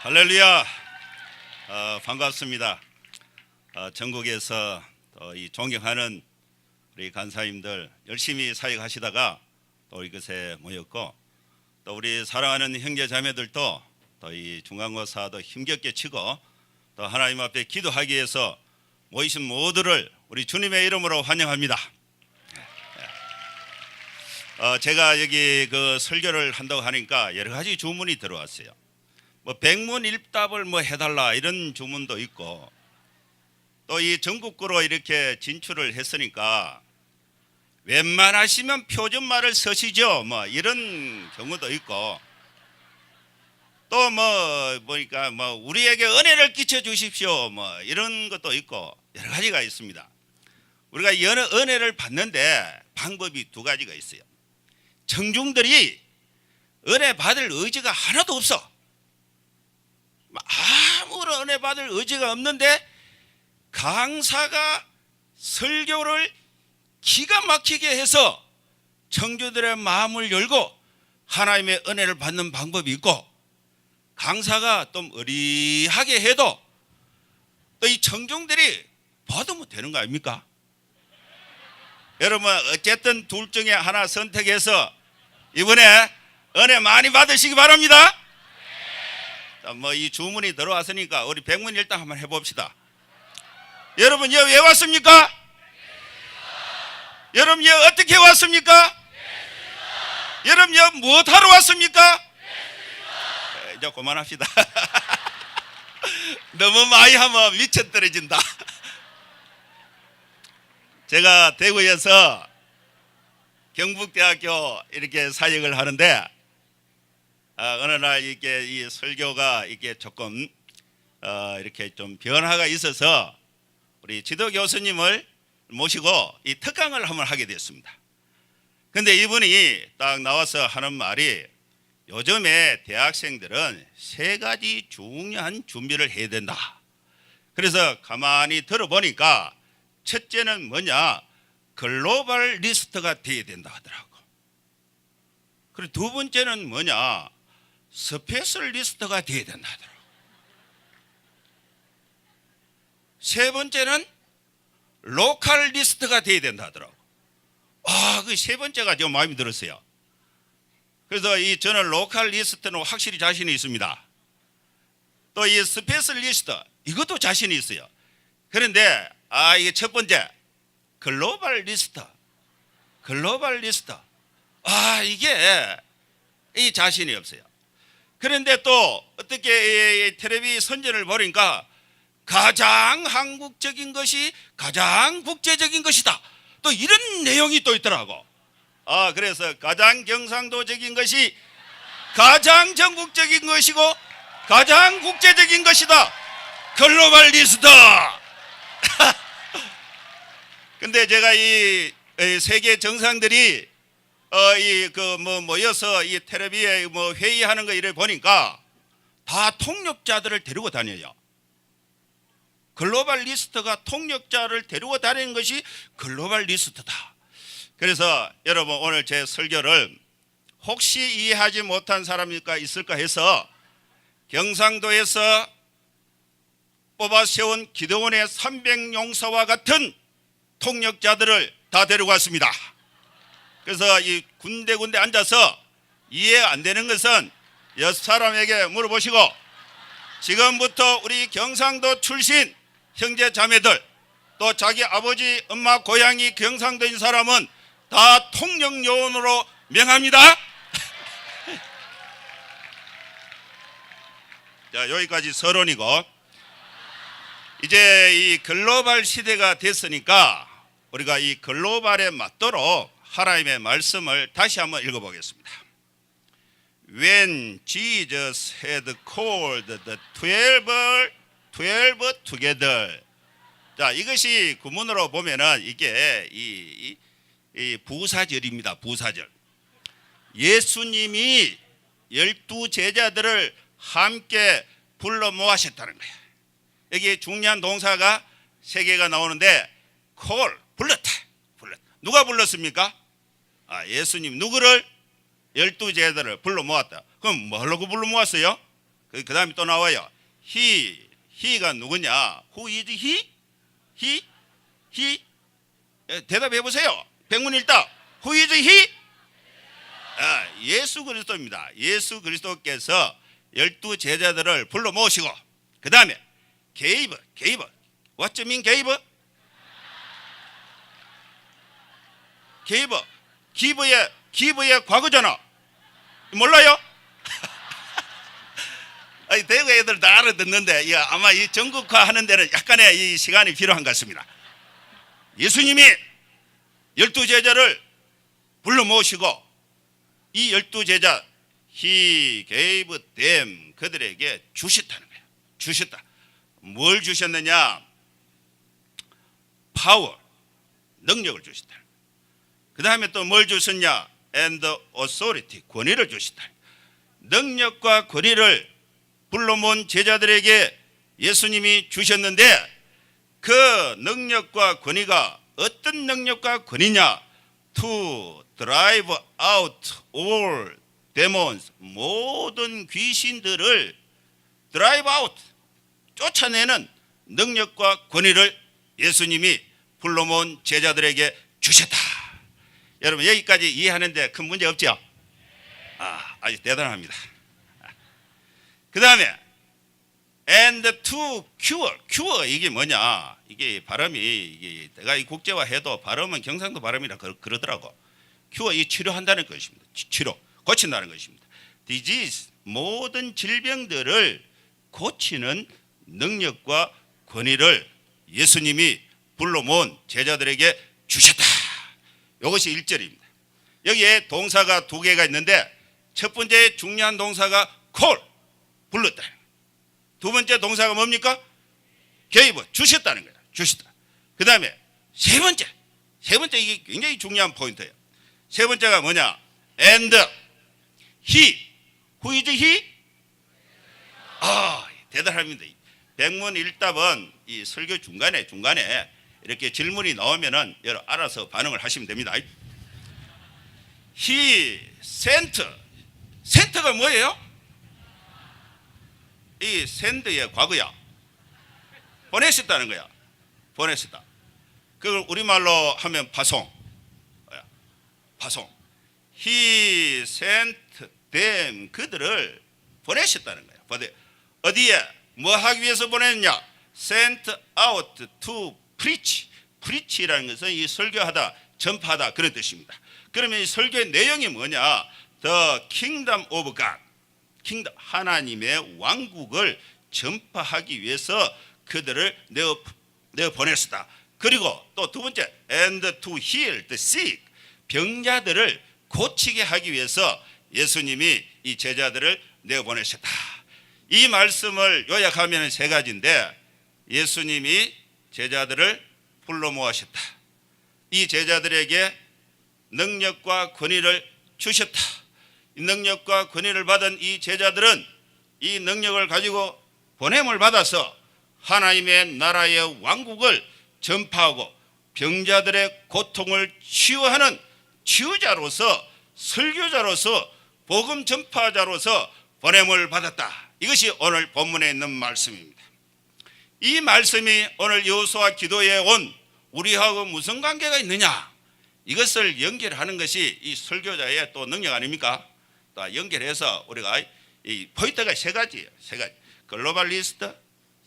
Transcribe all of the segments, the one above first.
할렐루야. 반갑습니다. 전국에서 이 존경하는 우리 간사님들 열심히 사역하시다가 또 이것에 모였고, 또 우리 사랑하는 형제 자매들도 또 이 중간고사도 힘겹게 치고 또 하나님 앞에 기도하기 위해서 모이신 모두를 우리 주님의 이름으로 환영합니다. 제가 여기 그 설교를 한다고 하니까 여러 가지 주문이 들어왔어요. 뭐 백문일답을 뭐 해달라 이런 주문도 있고, 또 이 전국구로 이렇게 진출을 했으니까 웬만하시면 표준말을 쓰시죠, 뭐 이런 경우도 있고, 또 뭐 보니까 뭐 우리에게 은혜를 끼쳐 주십시오 뭐 이런 것도 있고 여러 가지가 있습니다. 우리가 은혜를 받는데 방법이 두 가지가 있어요. 청중들이 은혜 받을 의지가 하나도 없어. 아무런 은혜 받을 의지가 없는데 강사가 설교를 기가 막히게 해서 청중들의 마음을 열고 하나님의 은혜를 받는 방법이 있고, 강사가 좀 의리하게 해도 또 이 청중들이 받으면 되는 거 아닙니까? 여러분 어쨌든 둘 중에 하나 선택해서 이번에 은혜 많이 받으시기 바랍니다. 뭐 이 주문이 들어왔으니까 우리 백문일답 한번 해봅시다. 여러분 왜 왔습니까? 여러분 어떻게 왔습니까? 여러분 무엇하러 왔습니까? 이제 그만합시다. 너무 많이 하면 미쳐 떨어진다. 제가 대구에서 경북대학교 이렇게 사역을 하는데, 어느 날 이렇게 이 설교가 이게 조금 이렇게 좀 변화가 있어서 우리 지도 교수님을 모시고 이 특강을 한번 하게 됐습니다. 근데 이분이 딱 나와서 하는 말이, 요즘에 대학생들은 세 가지 중요한 준비를 해야 된다. 그래서 가만히 들어보니까 첫째는 뭐냐, 글로벌리스트가 돼야 된다 하더라고. 그리고 두 번째는 뭐냐, 스페셜리스트가 돼야 된다 하더라고. 세 번째는 로컬리스트가 돼야 된다 하더라고. 그 세 번째가 좀 마음에 들었어요. 그래서 저는 로컬리스트는 확실히 자신이 있습니다. 또 이 스페셜리스트 이것도 자신이 있어요. 그런데 이게 첫 번째 글로벌리스트 이게 이 자신이 없어요. 그런데 또 어떻게 텔레비 선전을 보니까 가장 한국적인 것이 가장 국제적인 것이다, 또 이런 내용이 또 있더라고. 그래서 가장 경상도적인 것이 가장 전국적인 것이고 가장 국제적인 것이다, 글로벌리스트. 근데 제가 이 세계 정상들이 모여서 이 텔레비에 뭐 회의하는 거 이래 보니까 다 통역자들을 데리고 다녀요. 글로벌리스트가 통역자를 데리고 다니는 것이 글로벌리스트다. 그래서 여러분 오늘 제 설교를 혹시 이해하지 못한 사람이 있을까 해서 경상도에서 뽑아 세운 기도원의 300용사와 같은 통역자들을 다 데리고 왔습니다. 그래서 이 군데군데 앉아서 이해 안 되는 것은 옆 사람에게 물어보시고, 지금부터 우리 경상도 출신 형제 자매들, 또 자기 아버지 엄마 고향이 경상도인 사람은 다 통역요원으로 명합니다. 자, 여기까지 서론이고, 이제 이 글로벌 시대가 됐으니까 우리가 이 글로벌에 맞도록 하나님의 말씀을 다시 한번 읽어보겠습니다. When Jesus had called the 12 together. 자, 이것이 구문으로 보면은 이게 이 부사절입니다. 부사절. 예수님이 12 제자들을 함께 불러 모으셨다는 거예요. 여기 중요한 동사가 세 개가 나오는데, call, 불렀다. 누가 불렀습니까? 예수님 누구를? 12 제자들을 불러 모았다. 그럼 뭐 하려고 불러 모았어요? 그 다음에 또 나와요. he가 누구냐? Who is he? 대답해 보세요. 백문일답. Who is he? 예수 그리스도입니다. 예수 그리스도께서 12제자들을 불러 모으시고 그 다음에 gave. What do you mean gave? give의 과거잖아. 몰라요? 대구 애들 다 알아듣는데 아마 이 전국화 하는 데는 약간의 이 시간이 필요한 것 같습니다. 예수님이 12제자를 불러 모으시고 이 12제자 He gave them 그들에게 주셨다는 거예요. 주셨다. 뭘 주셨느냐? 파워, 능력을 주셨다. 그 다음에 또 뭘 주셨냐? And authority, 권위를 주셨다. 능력과 권위를 불러 모은 제자들에게 예수님이 주셨는데 그 능력과 권위가 어떤 능력과 권위냐? To drive out all demons, 모든 귀신들을 drive out, 쫓아내는 능력과 권위를 예수님이 불러 모은 제자들에게 주셨다. 여러분 여기까지 이해하는데 큰 문제 없죠? 아주 대단합니다. 그 다음에 and to cure 이게 뭐냐? 이게 발음이 이게 내가 이 국제화해도 발음은 경상도 발음이라 그러더라고. cure 이 치료한다는 것입니다. 치료 고친다는 것입니다. disease 모든 질병들을 고치는 능력과 권위를 예수님이 불러 모은 제자들에게 주셨다. 이것이 1절입니다. 여기에 동사가 2개가 있는데 첫 번째 중요한 동사가 call 불렀다. 두 번째 동사가 뭡니까? gave 주셨다는 거예요. 주셨다. 그 다음에 세 번째 이게 굉장히 중요한 포인트예요. 세 번째가 뭐냐? and he. Who is he? 대단합니다. 백문일답은 이 설교 중간에 이렇게 질문이 나오면은 여러분 알아서 반응을 하시면 됩니다. He sent가 뭐예요? 이 send의 과거야. 보내셨다는 거야. 보내셨다. 그걸 우리말로 하면 파송. He sent them 그들을 보내셨다는 거야. 어디에 뭐 하기 위해서 보냈냐? Sent out to preach. preach라는 것은 이 설교하다, 전파하다 그런 뜻입니다. 그러면 이 설교의 내용이 뭐냐? The kingdom of God. 킹덤 하나님의 왕국을 전파하기 위해서 그들을 내어 보냈다. 그리고 또 두 번째 and to heal the sick. 병자들을 고치게 하기 위해서 예수님이 이 제자들을 내어 보내셨다. 이 말씀을 요약하면 세 가지인데 예수님이 제자들을 불러 모으셨다. 이 제자들에게 능력과 권위를 주셨다. 이 능력과 권위를 받은 이 제자들은 이 능력을 가지고 보냄을 받아서 하나님의 나라의 왕국을 전파하고 병자들의 고통을 치유하는 치유자로서 설교자로서 복음 전파자로서 보냄을 받았다. 이것이 오늘 본문에 있는 말씀입니다. 이 말씀이 오늘 여호수아 기도에 온 우리하고 무슨 관계가 있느냐? 이것을 연결하는 것이 이 설교자의 또 능력 아닙니까? 또 연결해서 우리가 이 포인트가 세 가지예요. 세 가지. 글로벌리스트,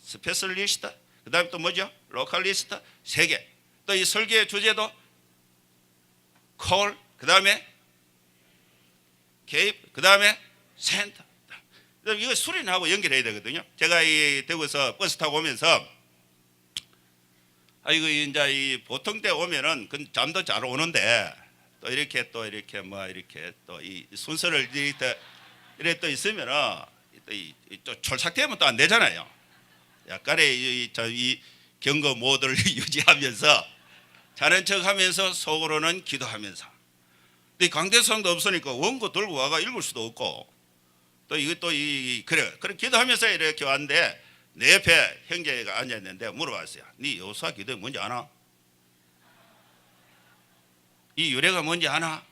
스페셜리스트, 그 다음에 또 뭐죠? 로컬리스트, 세 개. 또 이 설교의 주제도 콜, 그 다음에 게이프, 그 다음에 센터. 이거 수련하고 연결해야 되거든요. 제가 이 대구에서 버스 타고 오면서 이거 이제 이 보통 때 오면은 잠도 잘 오는데 또 이렇게 뭐 이렇게 또 이 순서를 이렇게 또 있으면은 또 촐싹되면 또 안 되잖아요. 약간의 이 경거 모드를 유지하면서 자는 척하면서 속으로는 기도하면서. 근데 강대상도 없으니까 원고 들고 와가 읽을 수도 없고 또 이것도 그래 기도하면서 이렇게 왔는데 내 옆에 형제가 앉아 있는데 물어봤어요. 네 여호수아 기도가 뭔지 아나? 이 유래가 뭔지 아나?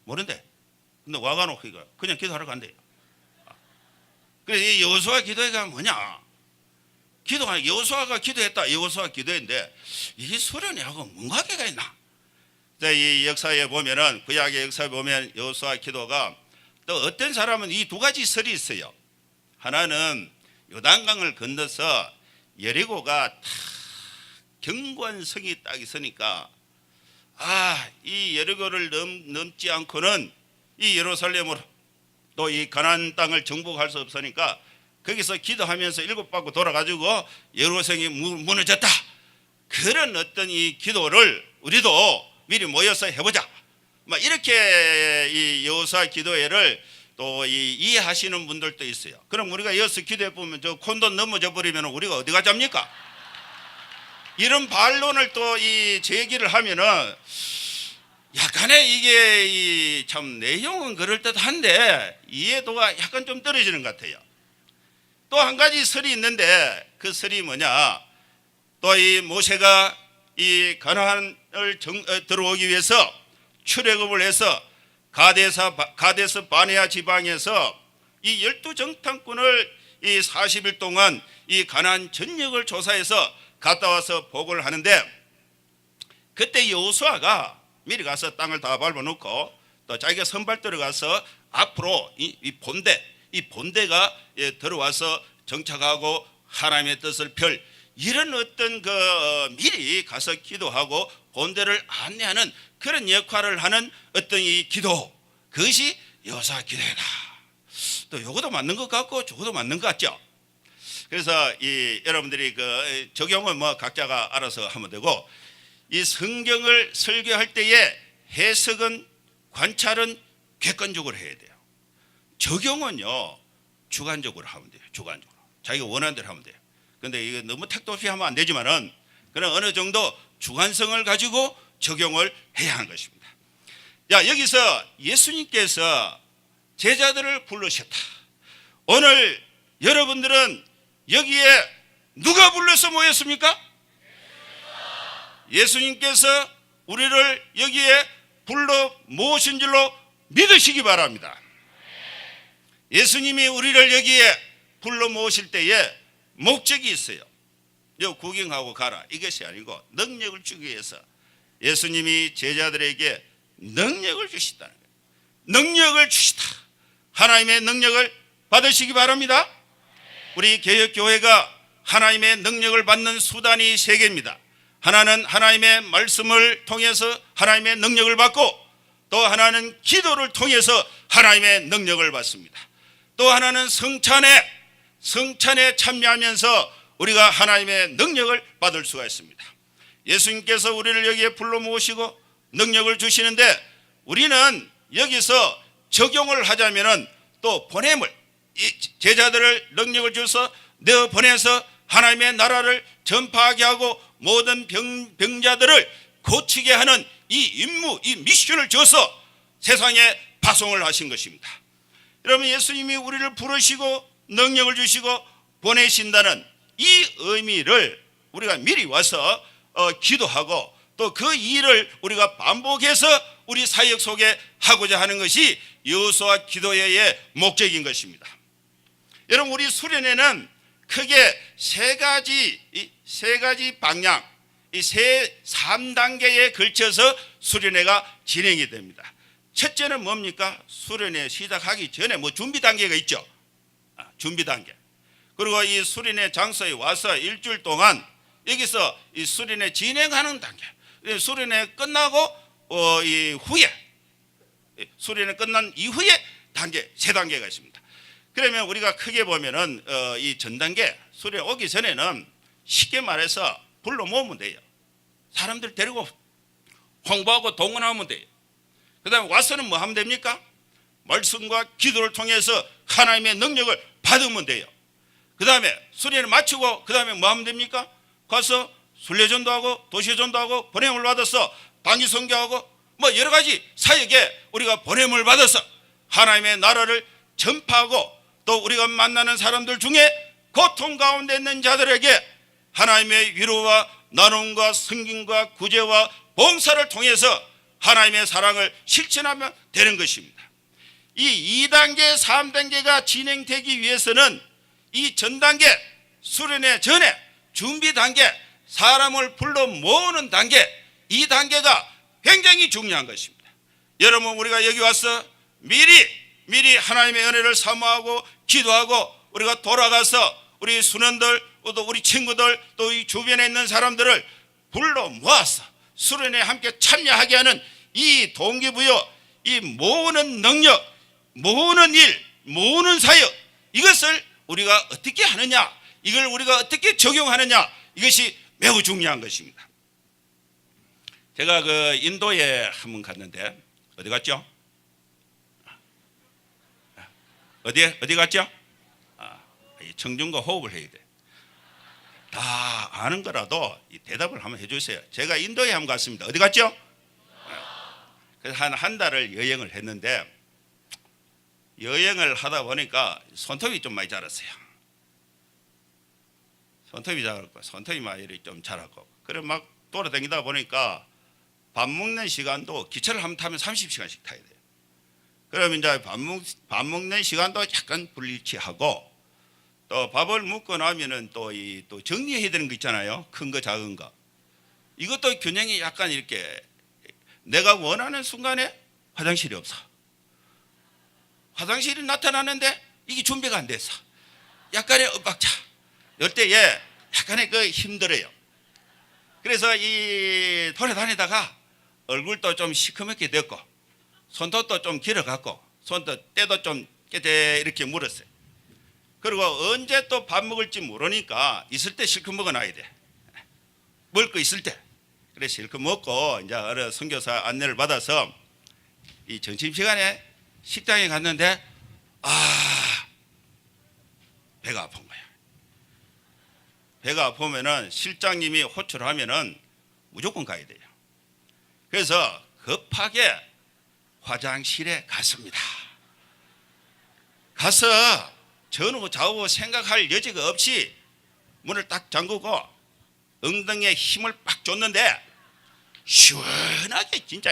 모른대. 근데 와가노 그냥 기도하러 간대요. 그래서 이 여호수아 기도회가 뭐냐? 기도가 여호수아가 기도했다. 여호수아 기도인데 이 수련회하고 뭔 관계가 있나? 이 역사에 보면은 구약의 역사에 보면 여호수아 기도가 또 어떤 사람은 이 두 가지 설이 있어요. 하나는 요단강을 건너서 여리고가 다 견고한 성이 딱 있으니까 이 여리고를 넘지 않고는 이 예루살렘으로 또 이 가나안 땅을 정복할 수 없으니까 거기서 기도하면서 7바퀴 돌아가지고 예루살렘이 무너졌다. 그런 어떤 이 기도를 우리도 미리 모여서 해보자. 막 이렇게 이 여호수아 기도회를 또 이해하시는 분들도 있어요. 그럼 우리가 여기서 기도해 보면 저 콘도 넘어져 버리면 우리가 어디 가잡니까? 이런 반론을 또 제기를 하면은 약간의 이게 참 내용은 그럴 듯한데 이해도가 약간 좀 떨어지는 것 같아요. 또 한 가지 설이 있는데 그 설이 뭐냐? 또 이 모세가 이 가나안을 들어오기 위해서 출애굽을 해서 가데스 바네아 지방에서 이 12정탐꾼을 이 40일 동안 이 가나안 전역을 조사해서 갔다 와서 보고를 하는데 그때 여호수아가 미리 가서 땅을 다 밟아놓고 또 자기가 선발 들어가서 앞으로 이 본대가 들어와서 정착하고 하나님의 뜻을 펼 이런 어떤 미리 가서 기도하고 본대를 안내하는 그런 역할을 하는 어떤 이 기도, 그것이 여호수아 기도회다. 또 요것도 맞는 것 같고 저것도 맞는 것 같죠. 그래서 여러분들이 적용은 뭐 각자가 알아서 하면 되고, 이 성경을 설교할 때에 해석은 관찰은 객관적으로 해야 돼요. 적용은요 주관적으로 하면 돼요. 주관적으로 자기가 원하는 대로 하면 돼요. 근데 이거 너무 택도 없이 하면 안 되지만은 그런 어느 정도 주관성을 가지고 적용을 해야 하는 것입니다. 여기서 예수님께서 제자들을 부르셨다. 오늘 여러분들은 여기에 누가 불러서 모였습니까? 예수님께서 우리를 여기에 불러 모으신 줄로 믿으시기 바랍니다. 예수님이 우리를 여기에 불러 모으실 때에 목적이 있어요. 여 구경하고 가라 이것이 아니고 능력을 주기 위해서 예수님이 제자들에게 능력을 주시다는 거예요. 능력을 주시다. 하나님의 능력을 받으시기 바랍니다. 우리 개혁교회가 하나님의 능력을 받는 수단이 세 개입니다. 하나는 하나님의 말씀을 통해서 하나님의 능력을 받고, 또 하나는 기도를 통해서 하나님의 능력을 받습니다. 또 하나는 성찬에 참여하면서 우리가 하나님의 능력을 받을 수가 있습니다. 예수님께서 우리를 여기에 불러 모으시고 능력을 주시는데, 우리는 여기서 적용을 하자면은 또 보냄을, 제자들을 능력을 주셔서 내어 보내서 하나님의 나라를 전파하게 하고 모든 병자들을 고치게 하는 이 임무, 이 미션을 줘서 세상에 파송을 하신 것입니다. 여러분, 예수님이 우리를 부르시고 능력을 주시고 보내신다는 이 의미를 우리가 미리 와서 기도하고 또 그 일을 우리가 반복해서 우리 사역 속에 하고자 하는 것이 여호수아 기도회의 목적인 것입니다. 여러분, 우리 수련회는 크게 세 가지 방향, 이 3단계에 걸쳐서 수련회가 진행이 됩니다. 첫째는 뭡니까? 수련회 시작하기 전에 준비 단계가 있죠. 준비 단계. 그리고 이 수련회 장소에 와서 일주일 동안 여기서 이 수련회 진행하는 단계. 수련회 끝나고 수련회 끝난 이후에 세 단계가 있습니다. 그러면 우리가 크게 보면은 이 전 단계 수련회 오기 전에는 쉽게 말해서 불러 모으면 돼요. 사람들 데리고 홍보하고 동원하면 돼요. 그 다음에 와서는 뭐 하면 됩니까? 말씀과 기도를 통해서 하나님의 능력을 받으면 돼요. 그 다음에 수련을 마치고 그 다음에 뭐 하면 됩니까? 가서 순례전도 하고 도시전도 하고 보냄을 받아서 단기 선교하고 뭐 여러 가지 사역에 우리가 보냄을 받아서 하나님의 나라를 전파하고, 또 우리가 만나는 사람들 중에 고통 가운데 있는 자들에게 하나님의 위로와 나눔과 섬김과 구제와 봉사를 통해서 하나님의 사랑을 실천하면 되는 것입니다. 이 2단계, 3단계가 진행되기 위해서는 이 전 단계, 수련회 전에 준비 단계, 사람을 불러 모으는 단계, 이 단계가 굉장히 중요한 것입니다. 여러분, 우리가 여기 와서 미리 하나님의 은혜를 사모하고 기도하고 우리가 돌아가서 우리 수련들, 또 우리 친구들, 또 이 주변에 있는 사람들을 불러 모아서 수련회에 함께 참여하게 하는 이 동기부여, 이 모으는 능력, 모으는 일, 모으는 사역, 이것을 우리가 어떻게 하느냐, 이걸 우리가 어떻게 적용하느냐, 이것이 매우 중요한 것입니다. 제가 그 인도에 한번 갔는데, 어디 갔죠? 어디 갔죠? 청중과 호흡을 해야 돼. 다 아는 거라도 대답을 한번 해주세요. 제가 인도에 한번 갔습니다. 어디 갔죠? 그래서 한 달을 여행을 했는데, 여행을 하다 보니까 손톱이 좀 많이 자랐어요. 손톱이 자랐고, 손톱이 많이 좀 자랐고, 그래 막 돌아다니다 보니까 밥 먹는 시간도 기차를 한번 타면 30시간씩 타야 돼요. 그러면 이제 밥 먹는 시간도 약간 불일치하고, 또 밥을 먹고 나면은 또 정리해야 되는 거 있잖아요. 큰 거, 작은 거. 이것도 균형이 약간 이렇게, 내가 원하는 순간에 화장실이 없어. 화장실이 나타나는데 이게 준비가 안 됐어. 약간의 엇박자. 이때에 약간의 그 힘들어요. 그래서 이 돌아다니다가 얼굴도 좀 시커멓게 됐고, 손톱도 좀 길어갖고, 손톱 때도 좀 이렇게 물었어요. 그리고 언제 또 밥 먹을지 모르니까 있을 때 실컷 먹어놔야 돼. 먹을 거 있을 때. 그래 실컷 먹고 이제 어느 선교사 안내를 받아서 이 점심시간에 식당에 갔는데, 배가 아픈 거야. 배가 아프면은 실장님이 호출하면은 무조건 가야 돼요. 그래서 급하게 화장실에 갔습니다. 가서 전후 좌우 생각할 여지가 없이 문을 딱 잠그고 엉덩이에 힘을 빡 줬는데, 시원하게 진짜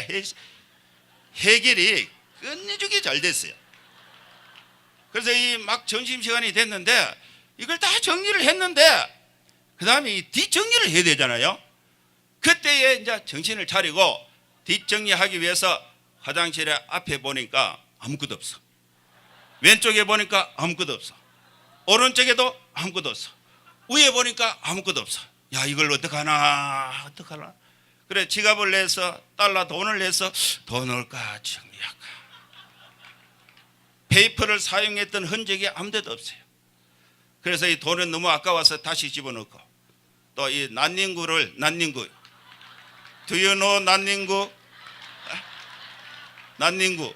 해결이 끝내주기 잘 됐어요. 그래서 이 막 점심시간이 됐는데, 이걸 다 정리를 했는데 그 다음에 이 뒷정리를 해야 되잖아요. 그때에 이제 정신을 차리고 뒷정리하기 위해서 화장실에 앞에 보니까 아무것도 없어. 왼쪽에 보니까 아무것도 없어. 오른쪽에도 아무것도 없어. 위에 보니까 아무것도 없어. 야, 이걸 어떡하나. 그래 지갑을 내서 돈을 내서 더 넣을까 정리할까. 페이퍼를 사용했던 흔적이 아무데도 없어요. 그래서 이 돈은 너무 아까워서 다시 집어넣고, 또 이 난닝구 Do you know 난닝구.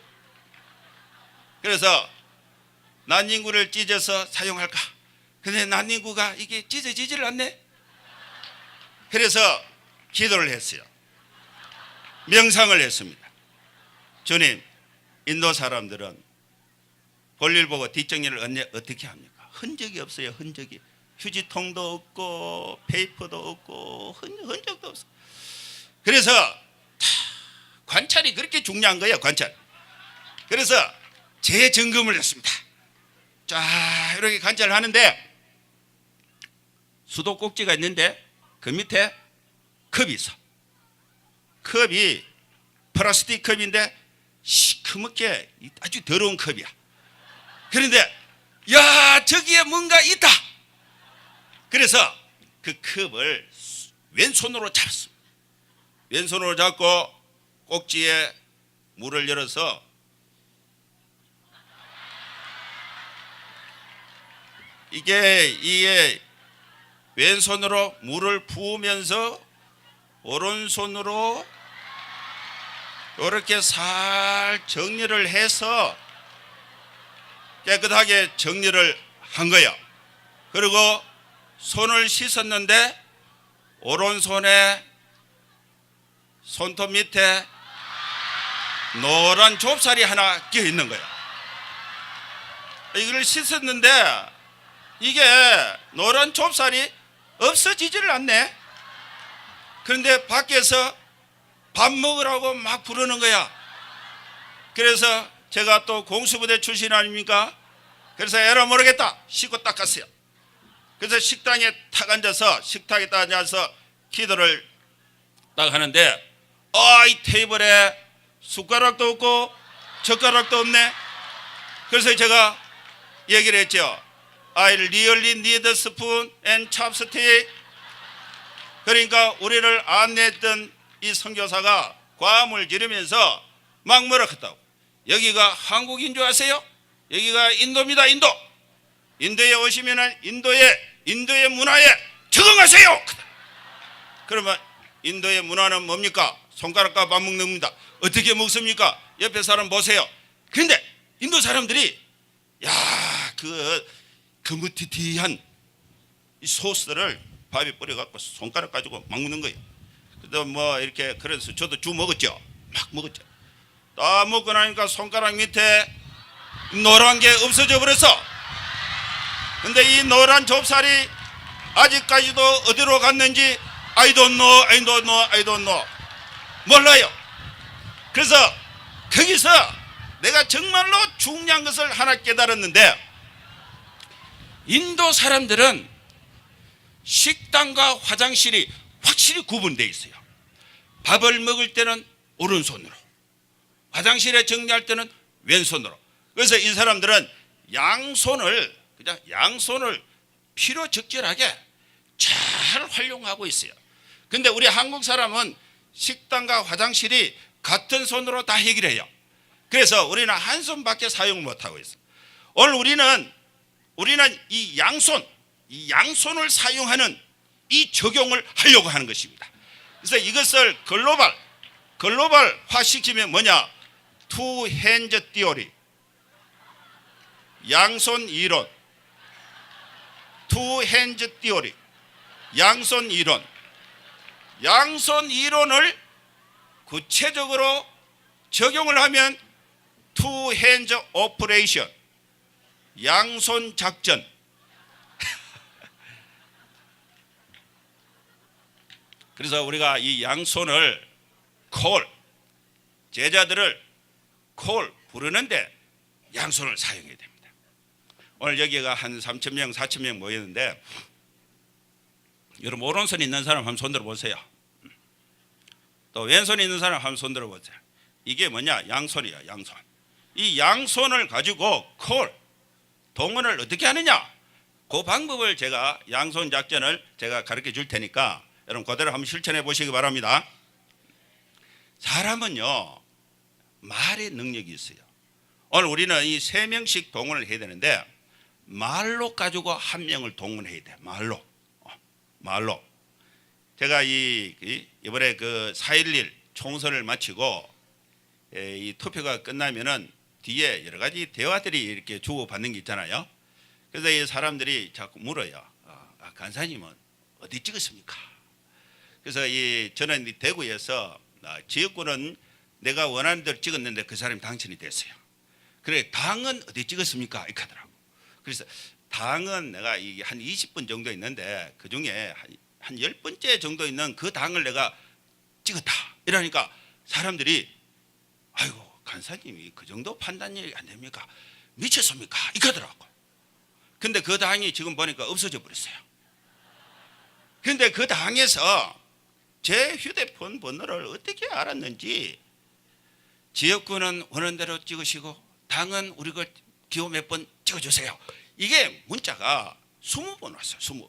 그래서 난닝구를 찢어서 사용할까. 근데 난닝구가 이게 찢어지지를 않네. 그래서 기도를 했어요. 명상을 했습니다. 주님, 인도 사람들은 볼일 보고 뒷정리를 어떻게 합니까? 흔적이 없어요. 흔적이. 휴지통도 없고 페이퍼도 없고 흔적도 없어. 그래서 관찰이 그렇게 중요한 거예요. 관찰. 그래서 재점검을 했습니다. 자, 이렇게 관찰을 하는데 수도꼭지가 있는데 그 밑에 컵이 있어. 컵이 플라스틱 컵인데 시커멓게 아주 더러운 컵이야. 그런데 야, 저기에 뭔가 있다. 그래서 그 컵을 왼손으로 잡았습니다. 왼손으로 잡고 꼭지에 물을 열어서 이게 왼손으로 물을 부으면서 오른손으로 이렇게 살 정리를 해서 깨끗하게 정리를 한 거예요. 그리고 손을 씻었는데 오른손에 손톱 밑에 노란 좁쌀이 하나 끼어 있는 거예요. 이걸 씻었는데 이게 노란 좁쌀이 없어지지를 않네. 그런데 밖에서 밥 먹으라고 막 부르는 거야. 그래서 제가 또 공수부대 출신 아닙니까? 그래서 에라 모르겠다 씻고 딱 갔어요. 그래서 식당에 탁 앉아서 식탁에 딱 앉아서 기도를 딱 하는데 이 테이블에 숟가락도 없고 젓가락도 없네. 그래서 제가 얘기를 했죠. I really need a spoon and chopstick. 그러니까 우리를 안내했던 이 선교사가 과음을 지르면서 막 뭐라 했다고. 여기가 한국인 줄 아세요? 여기가 인도입니다. 인도에 오시면 인도의 문화에 적응하세요. 그러면 인도의 문화는 뭡니까? 손가락과 밥 먹는 겁니다. 어떻게 먹습니까? 옆에 사람 보세요. 그런데 인도 사람들이 그 거무튀튀한 이 소스를 밥에 뿌려갖고 손가락 가지고 막 먹는 거예요. 그래서 뭐 이렇게 그래서 저도 주 먹었죠. 막 먹었죠. 다 먹고 나니까 손가락 밑에 노란 게 없어져 버렸어. 근데 이 노란 좁쌀이 아직까지도 어디로 갔는지 I don't know. 몰라요. 그래서 거기서 내가 정말로 중요한 것을 하나 깨달았는데 인도 사람들은 식당과 화장실이 확실히 구분되어 있어요. 밥을 먹을 때는 오른손으로, 화장실에 정리할 때는 왼손으로. 그래서 이 사람들은 양손을 필요적절하게 잘 활용하고 있어요. 근데 우리 한국 사람은 식당과 화장실이 같은 손으로 다 해결해요. 그래서 우리는 한 손밖에 사용을 못하고 있어요. 오늘 우리는 이 양손을 사용하는 이 적용을 하려고 하는 것입니다. 그래서 이것을 글로벌화 시키면 뭐냐? Two Hands Theory, 양손 이론. Two Hands Theory, 양손 이론. 양손 이론을 구체적으로 적용을 하면 Two Hands Operation, 양손 작전. 그래서 우리가 이 양손을 제자들을 부르는데 양손을 사용해야 됩니다. 오늘 여기가 한 3,000명 4,000명 모였는데 여러분 오른손 있는 사람 한번 손 들어보세요. 또 왼손 있는 사람 한번 손 들어보세요. 이게 뭐냐? 양손이야. 양손. 이 양손을 가지고 동원을 어떻게 하느냐? 그 방법을 제가 양손 작전을 제가 가르쳐 줄 테니까 여러분 그대로 한번 실천해 보시기 바랍니다. 사람은요 말의 능력이 있어요. 오늘 우리는 이 3명씩 동원을 해야 되는데 말로 가지고 1명을 동원해야 돼. 말로. 제가 이번에 그 4.11 총선을 마치고 이 투표가 끝나면은 뒤에 여러 가지 대화들이 이렇게 주고받는 게 있잖아요. 그래서 이 사람들이 자꾸 물어요. 간사님은 어디 찍었습니까? 그래서 저는 이 대구에서 지역구는 내가 원하는 대로 찍었는데 그 사람이 당선이 됐어요. 그래 당은 어디 찍었습니까? 이렇게 하더라고. 그래서 당은 내가 한 20분 정도 있는데 그 중에 한 10번째 정도 있는 그 당을 내가 찍었다. 이러니까 사람들이 아이고 간사님이 그 정도 판단력이 안 됩니까? 미쳤습니까? 이렇게 하더라고. 근데 그 당이 지금 보니까 없어져 버렸어요. 근데 그 당에서 제 휴대폰 번호를 어떻게 알았는지 지역구는 원하는 대로 찍으시고 당은 우리 걸 기호 몇 번 찍어주세요. 이게 문자가 20번 왔어요.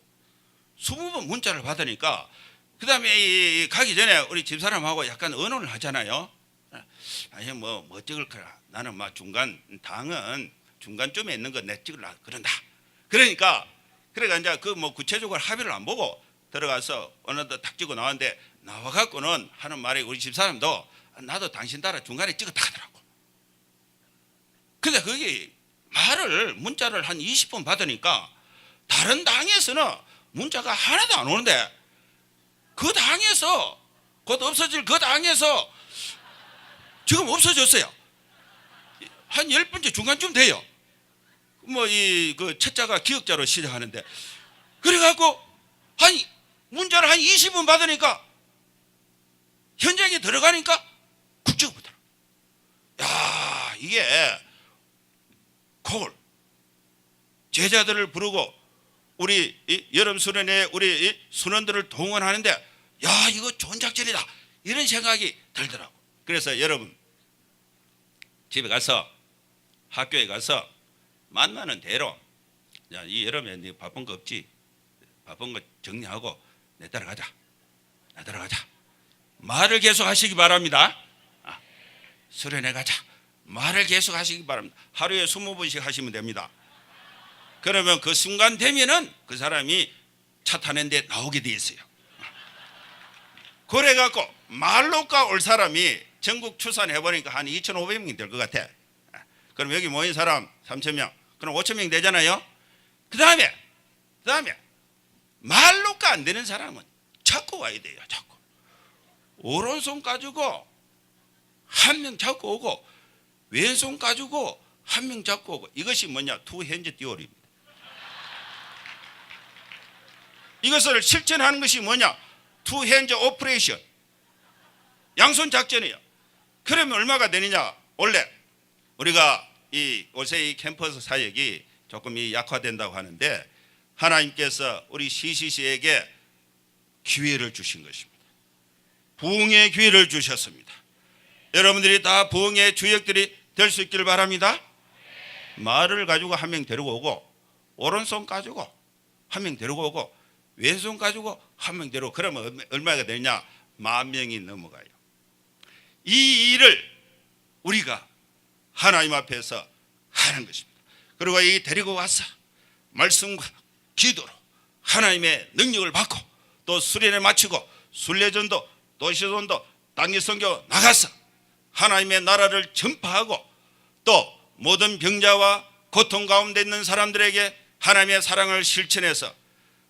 20번 문자를 받으니까 그 다음에 가기 전에 우리 집사람하고 약간 의논을 하잖아요. 아니 뭐 찍을 거라. 나는 막 당은 중간쯤에 있는 거 내 찍으려고 그런다. 그러니까 이제 그 뭐 구체적으로 합의를 안 보고 들어가서 어느 딱 찍고 나왔는데 나와갖고는 하는 말이 우리 집사람도 나도 당신 따라 중간에 찍었다 하더라고. 근데 거기 문자를 한 20번 받으니까 다른 당에서는 문자가 하나도 안 오는데 그 당에서 곧 없어질 그 당에서 지금 없어졌어요. 한 10번째 중간쯤 돼요. 뭐 그 첫자가 기억자로 시작하는데 그래갖고 문자를 한 20번 받으니까 현장에 들어가니까 쿡 찍어보더라. 야 이게 곡을 제자들을 부르고 우리 여름 수련회 우리 순원들을 동원하는데 야 이거 좋은 작전이다 이런 생각이 들더라고. 그래서 여러분 집에 가서 학교에 가서 만나는 대로 야, 이 여름에 네 바쁜 거 없지? 바쁜 거 정리하고 내 따라가자. 나 따라가자. 말을 계속 하시기 바랍니다. 수련회 가자. 말을 계속 하시기 바랍니다. 하루에 20번씩 하시면 됩니다. 그러면 그 순간 되면은 그 사람이 차 타는데 나오게 돼 있어요. 그래갖고 말로가 올 사람이 전국 추산해보니까 한 2,500명이 될 것 같아. 그럼 여기 모인 사람 3,000명, 그럼 5,000명 되잖아요. 그 다음에 말로가 안 되는 사람은 자꾸 와야 돼요. 자꾸 오른손 가지고 한 명 잡고 오고 왼손 가지고 한 명 잡고 오고. 이것이 뭐냐? 투 핸즈 듀얼입니다. 이것을 실천하는 것이 뭐냐? 투 핸즈 오퍼레이션, 양손 작전이에요. 그러면 얼마가 되느냐? 원래 우리가 요새 이 캠퍼스 사역이 조금 약화된다고 하는데 하나님께서 우리 CCC에게 기회를 주신 것입니다. 부흥의 기회를 주셨습니다. 여러분들이 다 부흥의 주역들이 될 수 있기를 바랍니다. 말을 가지고 한 명 데리고 오고 오른손 가지고 한 명 데리고 오고 왼손 가지고 한 명 데리고, 그러면 얼마가 되냐? 10,000명이 넘어가요. 이 일을 우리가 하나님 앞에서 하는 것입니다. 그리고 이 데리고 와서 말씀과 기도로 하나님의 능력을 받고 또 수련회 마치고 순례전도 도시전도 단기 선교 나가서 하나님의 나라를 전파하고 또 모든 병자와 고통 가운데 있는 사람들에게 하나님의 사랑을 실천해서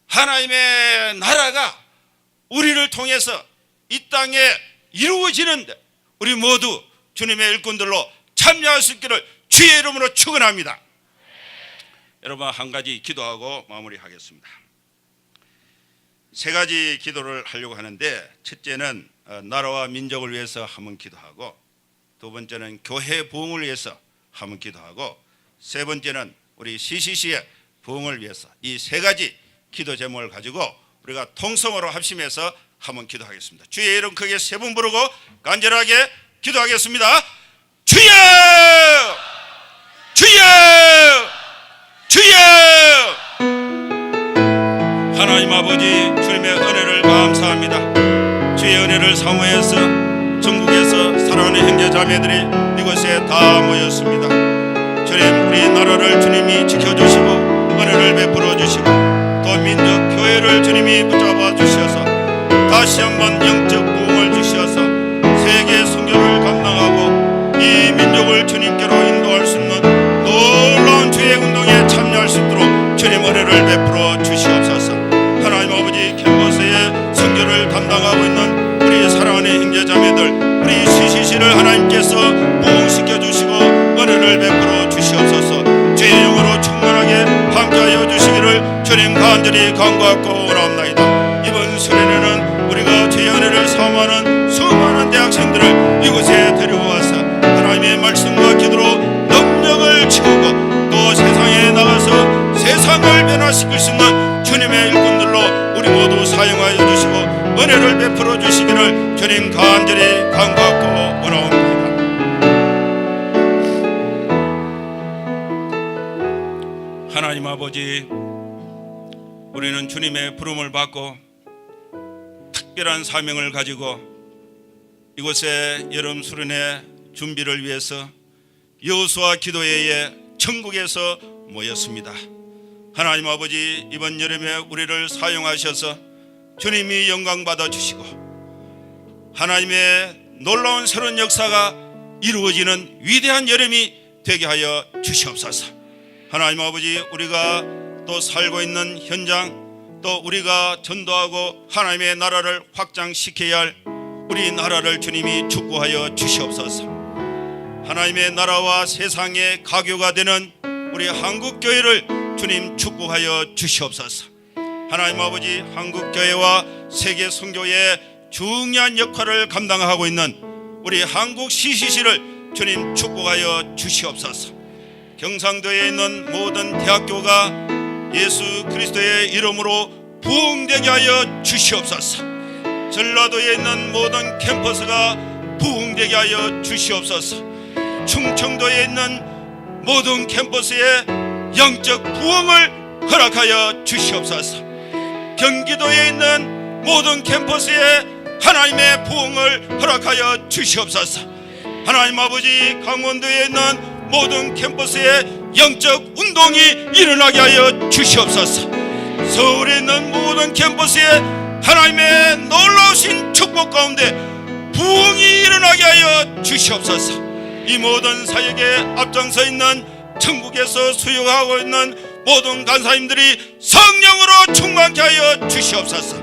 하나님의 나라가 우리를 통해서 이 땅에 이루어지는데 우리 모두 주님의 일꾼들로 참여할 수 있기를 주의 이름으로 축원합니다. 여러분, 한 가지 기도하고 마무리하겠습니다. 세 가지 기도를 하려고 하는데, 첫째는 나라와 민족을 위해서 한번 기도하고, 두 번째는 교회 부흥을 위해서 한번 기도하고, 세 번째는 우리 CCC의 부흥을 위해서, 이 세 가지 기도 제목을 가지고 우리가 통성으로 합심해서 한번 기도하겠습니다. 주의 이름 크게 세 번 부르고 간절하게 기도하겠습니다. 주여! 주여! 주여! 하나님 아버지, 주님의 은혜를 감사합니다. 주의 은혜를 사모해서 전국에서 사랑하는 형제 자매들이 이곳에 다 모였습니다. 주님, 우리 나라를 주님이 지켜주시고 은혜를 베풀어 주시고 또 민족 교회를 주님이 붙잡아 주셔서 다시 한번 영적 부흥을 주셔서 세계 선교를 감당하고 이 민족을 주님께로 인도할 수 있는 놀라운 주의 운동에 참여할 수 있도록 주님 은혜를 베풀어 주시옵소서. 하나님 아버지, 캠퍼스의 선교를 담당하고 있는 우리 사랑하는 형제자매들, 우리 CCC를 하나님께서 부흥시켜 주시고 은혜를 베풀어 주시옵소서. 주의 영으로 충만하게 함께하여 주시기를 주님 간절히 간구하고 원하옵나이다. 이번 수련회는 우리가 주의 은혜를 사모하는 수많은 대학생들을 이곳에 데려와서 하나님의 말씀과 기도로 능력을 채우고 또 세상에 나가서 세상을 변화시킬 수 있는 주님의 일꾼들로 우리 모두 사용하여 주시고 은혜를 베풀어 주시기를 주님 간절히 간구하고 원하옵나이다. 하나님 아버지, 우리는 주님의 부름을 받고 특별한 사명을 가지고 이곳에 여름 수련회 준비를 위해서 여호수아 기도회에 천국에서 모였습니다. 하나님 아버지, 이번 여름에 우리를 사용하셔서 주님이 영광 받아 주시고 하나님의 놀라운 새로운 역사가 이루어지는 위대한 여름이 되게 하여 주시옵소서. 하나님 아버지, 우리가 또 살고 있는 현장, 또 우리가 전도하고 하나님의 나라를 확장시켜야 할 우리 나라를 주님이 축복하여 주시옵소서. 하나님의 나라와 세상의 가교가 되는 우리 한국교회를 주님 축복하여 주시옵소서. 하나님 아버지, 한국교회와 세계 선교의 중요한 역할을 감당하고 있는 우리 한국 CCC를 주님 축복하여 주시옵소서. 경상도에 있는 모든 대학교가 예수 그리스도의 이름으로 부흥되게 하여 주시옵소서. 전라도에 있는 모든 캠퍼스가 부흥되게 하여 주시옵소서. 충청도에 있는 모든 캠퍼스에 영적 부흥을 허락하여 주시옵소서. 경기도에 있는 모든 캠퍼스에 하나님의 부흥을 허락하여 주시옵소서. 하나님 아버지, 강원도에 있는 모든 캠퍼스에 영적 운동이 일어나게 하여 주시옵소서. 서울에 있는 모든 캠퍼스에 하나님의 놀라우신 축복 가운데 부흥이 일어나게 하여 주시옵소서. 이 모든 사역에 앞장서 있는 천국에서 수용하고 있는 모든 간사님들이 성령으로 충만케 하여 주시옵소서.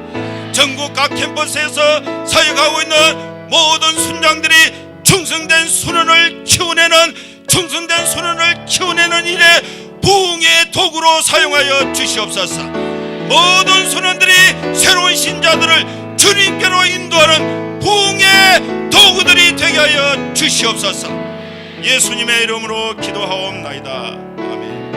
전국 각 캠퍼스에서 사역하고 있는 모든 순장들이 충성된 순원을 키워내는 일에 부흥의 도구로 사용하여 주시옵소서. 모든 순원들이 새로운 신자들을 주님께로 인도하는 부흥의 도구들이 되게 하여 주시옵소서. 예수님의 이름으로 기도하옵나이다. 아멘.